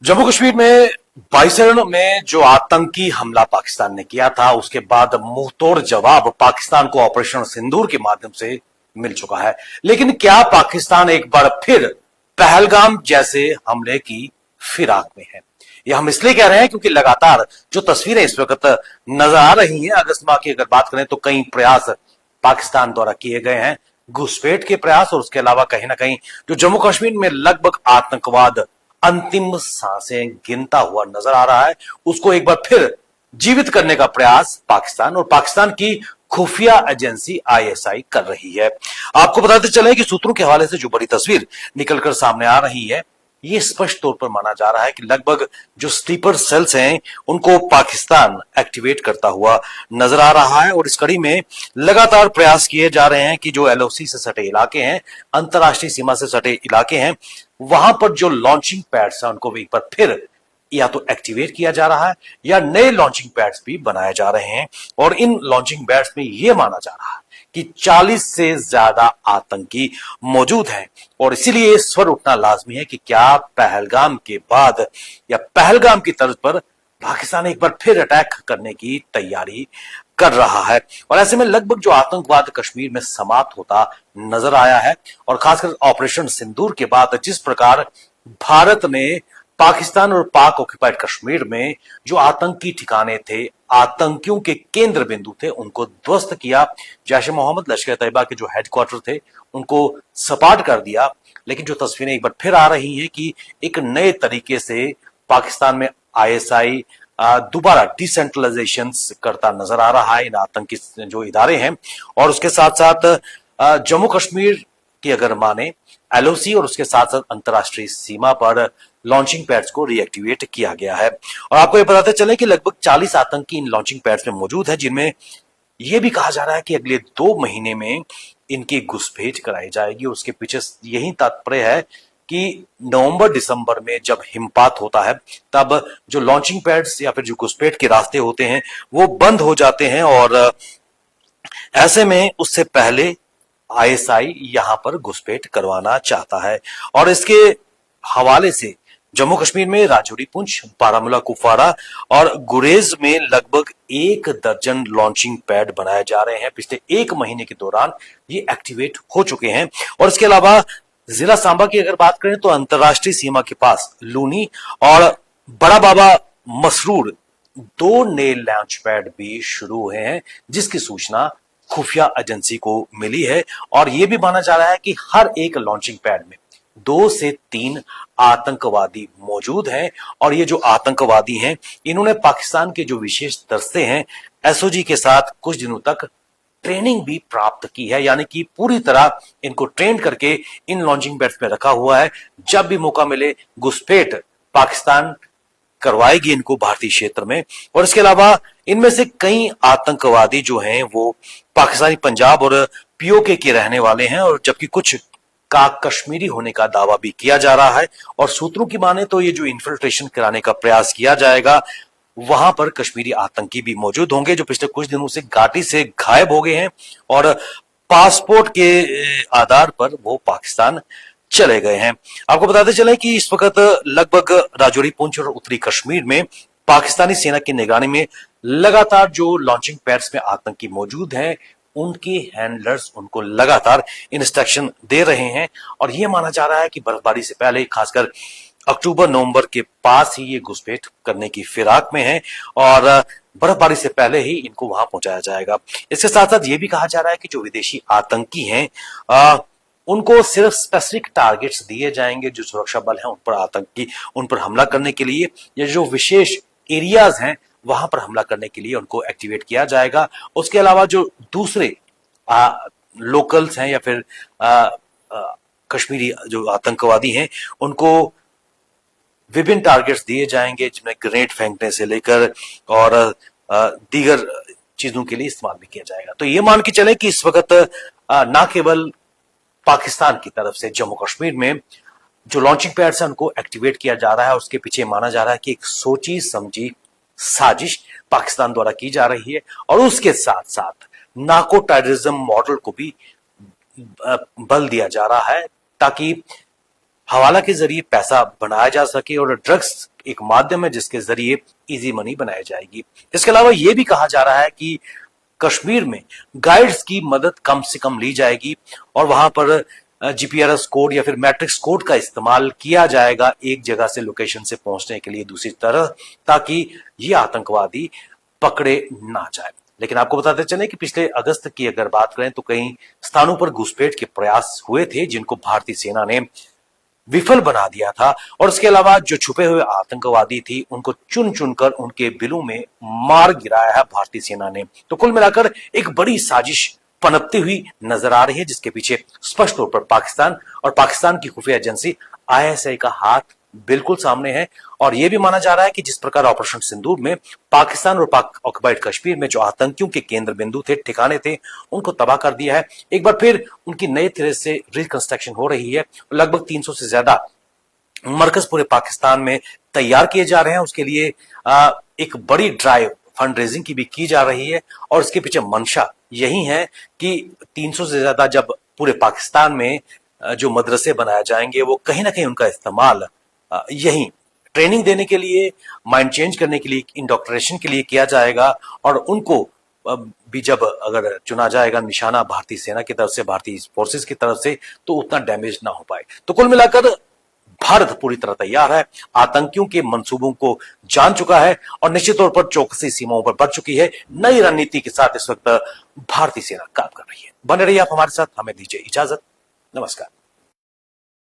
जम्मू कश्मीर में बाइसरण में जो आतंकी हमला पाकिस्तान ने किया था, उसके बाद मुंहतोड़ जवाब पाकिस्तान को ऑपरेशन सिंदूर के माध्यम से मिल चुका है। लेकिन क्या पाकिस्तान एक बार फिर पहलगाम जैसे हमले की फिराक में है? ये हम इसलिए कह रहे हैं क्योंकि लगातार जो तस्वीरें इस वक्त नजर आ रही हैं, अगस्त माह की अगर बात करें तो कई प्रयास पाकिस्तान द्वारा किए गए हैं, घुसपैठ के प्रयास, और उसके अलावा कहीं ना कहीं जो जम्मू कश्मीर में लगभग आतंकवाद अंतिम सांसें गिनता हुआ नजर आ रहा है, उसको एक बार फिर जीवित करने का प्रयास पाकिस्तान और पाकिस्तान की खुफिया एजेंसी आईएसआई कर रही है। आपको बताते चले कि सूत्रों के हवाले से जो बड़ी तस्वीर निकलकर सामने आ रही है, ये स्पष्ट तौर पर माना जा रहा है कि लगभग जो स्लीपर सेल्स हैं उनको पाकिस्तान एक्टिवेट करता हुआ नजर आ रहा है, और इस कड़ी में लगातार प्रयास किए जा रहे हैं कि जो एलओसी से सटे इलाके हैं, अंतर्राष्ट्रीय सीमा से सटे इलाके हैं, वहां पर जो लॉन्चिंग पैड्स हैं उनको एक बार फिर या तो एक्टिवेट किया जा रहा है या नए लॉन्चिंग पैड्स भी बनाए जा रहे हैं। और इन लॉन्चिंग पैड्स में यह माना जा रहा है कि 40 से ज्यादा आतंकी मौजूद हैं, और इसीलिए स्वर उठना लाजमी है कि क्या पहलगाम के बाद या पहलगाम की तर्ज पर पाकिस्तान एक बार फिर अटैक करने की तैयारी कर रहा है। और ऐसे में लगभग जो आतंकवाद कश्मीर में समाप्त होता नजर आया है, और खासकर ऑपरेशन सिंदूर के बाद जिस प्रकार भारत ने पाकिस्तान और पाक ऑक्युपाइड कश्मीर में जो आतंकी ठिकाने थे, आतंकियों के केंद्र बिंदु थे, उनको ध्वस्त किया, जैश ए मोहम्मद, लश्कर तैयबा के जो हेडक्वार्टर थे उनको सपाट कर दिया। लेकिन जो तस्वीरें एक बार फिर आ रही हैं कि एक नए तरीके से पाकिस्तान में आईएसआई दोबारा डिसेंट्रलाइजेशन करता नजर आ रहा है, इन आतंकी जो इदारे हैं। और उसके साथ साथ जम्मू कश्मीर की अगर माने एलओसी, और उसके साथ साथ अंतर्राष्ट्रीय सीमा पर लॉन्चिंग पैड्स को रीएक्टिवेट किया गया है। और आपको ये बताते चले कि लगभग 40 आतंकी इन लॉन्चिंग पैड्स में मौजूद है, जिनमें यह भी कहा जा रहा है कि अगले 2 महीने में इनकी घुसपैठ कराई जाएगी। उसके पीछे यही तात्पर्य है कि नवंबर दिसंबर में जब हिमपात होता है, तब जो लॉन्चिंग पैड्स या फिर जो घुसपैठ के रास्ते होते हैं वो बंद हो जाते हैं, और ऐसे में उससे पहले आईएसआई यहां पर घुसपैठ करवाना चाहता है। और इसके हवाले से जम्मू कश्मीर में राजौरी, पुंछ, बारामूला, कुपवाड़ा और गुरेज में लगभग 1 दर्जन लॉन्चिंग पैड बनाए जा रहे हैं। पिछले 1 महीने के दौरान ये एक्टिवेट हो चुके हैं। और इसके अलावा जिला सांबा की अगर बात करें तो अंतर्राष्ट्रीय सीमा के पास लूनी और बड़ा बाबा मसरूर 2 नए लॉन्च पैड भी शुरू हुए हैं, जिसकी सूचना खुफिया एजेंसी को मिली है। और यह भी माना जा रहा है कि हर एक लॉन्चिंग पैड में 2 से 3 आतंकवादी मौजूद हैं, और ये जो आतंकवादी हैं इन्होंने पाकिस्तान के जो विशेष दस्ते हैं एसओजी के साथ कुछ दिनों तक ट्रेनिंग भी प्राप्त की है, यानी कि पूरी तरह इनको ट्रेन करके इन लॉन्चिंग पैड्स में रखा हुआ है। जब भी मौका मिले घुसपैठ पाकिस्तान करवाएगी इनको भारतीय क्षेत्र में। और इसके अलावा इनमें से कई आतंकवादी जो हैं वो पाकिस्तानी पंजाब और पीओके के रहने वाले हैं, और जबकि कुछ का कश्मीरी होने का दावा भी किया जा रहा है। और सूत्रों की माने तो ये जो इन्फिल्ट्रेशन कराने का प्रयास किया जाएगा, वहां पर कश्मीरी आतंकी भी मौजूद होंगे जो पिछले कुछ दिनों से घाटी से गायब हो गए हैं, और पासपोर्ट के आधार पर वो पाकिस्तान चले गए हैं। आपको बताते चले कि इस वक्त लगभग राजौरी, पुंछ और उत्तरी कश्मीर में पाकिस्तानी सेना की निगरानी में लगातार जो लॉन्चिंग पैड्स में आतंकी मौजूद हैं, उनके हैंडलर्स उनको लगातार इंस्ट्रक्शन दे रहे हैं। और यह माना जा रहा है कि बर्फबारी से पहले, खासकर अक्टूबर नवंबर के पास ही ये घुसपैठ करने की फिराक में है, और बर्फबारी से पहले ही इनको वहां पहुंचाया जाएगा। इसके साथ साथ ये भी कहा जा रहा है कि जो विदेशी आतंकी हैं उनको सिर्फ स्पेसिफिक टारगेट्स दिए जाएंगे, जो सुरक्षा बल हैं उन पर हमला करने के लिए, या जो विशेष एरियाज हैं वहां पर हमला करने के लिए उनको एक्टिवेट किया जाएगा। उसके अलावा जो दूसरे लोकल्स हैं या फिर कश्मीरी जो आतंकवादी हैं, उनको विभिन्न टारगेट्स दिए जाएंगे, जिनमें ग्रेनेड फेंकने से लेकर और दीगर चीजों के लिए इस्तेमाल भी किया जाएगा। तो ये मान के चले कि इस वक्त ना केवल पाकिस्तान की तरफ से जम्मू कश्मीर में जो लॉन्चिंग पैड्स हैं उनको एक्टिवेट किया जा रहा है, उसके पीछे माना जा रहा है कि एक सोची समझी साजिश पाकिस्तान द्वारा की जा रही है। और उसके साथ साथ नार्को टेररिज्म मॉडल को भी बल दिया जा रहा है, ताकि हवाला के जरिए पैसा बनाया जा सके और ड्रग्स एक माध्यम है जिसके जरिए इजी मनी बनाई जाएगी। इसके अलावा यह भी कहा जा रहा है कि कश्मीर में गाइड्स की मदद कम से कम ली जाएगी और वहां पर जीपीआरएस कोड या फिर मैट्रिक्स कोड का इस्तेमाल किया जाएगा एक जगह से लोकेशन से पहुंचने के लिए दूसरी तरह, ताकि ये आतंकवादी पकड़े ना जाए। लेकिन आपको बताते चले कि पिछले अगस्त की अगर बात करें तो कई स्थानों पर घुसपैठ के प्रयास हुए थे जिनको भारतीय सेना ने विफल बना दिया था और इसके अलावा जो छुपे हुए आतंकवादी थी उनको चुन चुनकर उनके बिलों में मार गिराया है भारतीय सेना ने। तो कुल मिलाकर एक बड़ी साजिश पनपती हुई नजर आ रही है जिसके पीछे स्पष्ट तौर पर पाकिस्तान और पाकिस्तान की खुफिया एजेंसी आईएसआई का हाथ बिल्कुल सामने है। और यह भी माना जा रहा है कि जिस प्रकार ऑपरेशन सिंदूर में पाकिस्तान और पाक ऑक्युपाइड कश्मीर में जो आतंकियों के केंद्र बिंदु थे, ठिकाने थे, उनको तबाह कर दिया है। एक बार फिर उनकी नए सिरे से रिकंस्ट्रक्शन हो रही है। लगभग 300 से ज्यादा मरकज पूरे पाकिस्तान में तैयार किए जा रहे हैं। उसके लिए एक बड़ी ड्राइव फंड रेजिंग की भी की जा रही है और इसके पीछे मंशा यही है कि 300 से ज्यादा जब पूरे पाकिस्तान में जो मदरसे बनाए जाएंगे वो कहीं ना कहीं उनका इस्तेमाल यही ट्रेनिंग देने के लिए, माइंड चेंज करने के लिए, इंडोक्ट्रिनेशन के लिए किया जाएगा और उनको भी जब अगर चुना जाएगा निशाना भारतीय सेना की तरफ से, भारतीय फोर्सेस की तरफ से, तो उतना डैमेज ना हो पाए। तो कुल मिलाकर भारत पूरी तरह तैयार है, आतंकियों के मंसूबों को जान चुका है और निश्चित तौर पर चौकसी सीमाओं पर बढ़ चुकी है। नई रणनीति के साथ इस वक्त भारतीय सेना काम कर रही है। बने रहिए आप हमारे साथ, हमें दीजिए इजाजत। नमस्कार।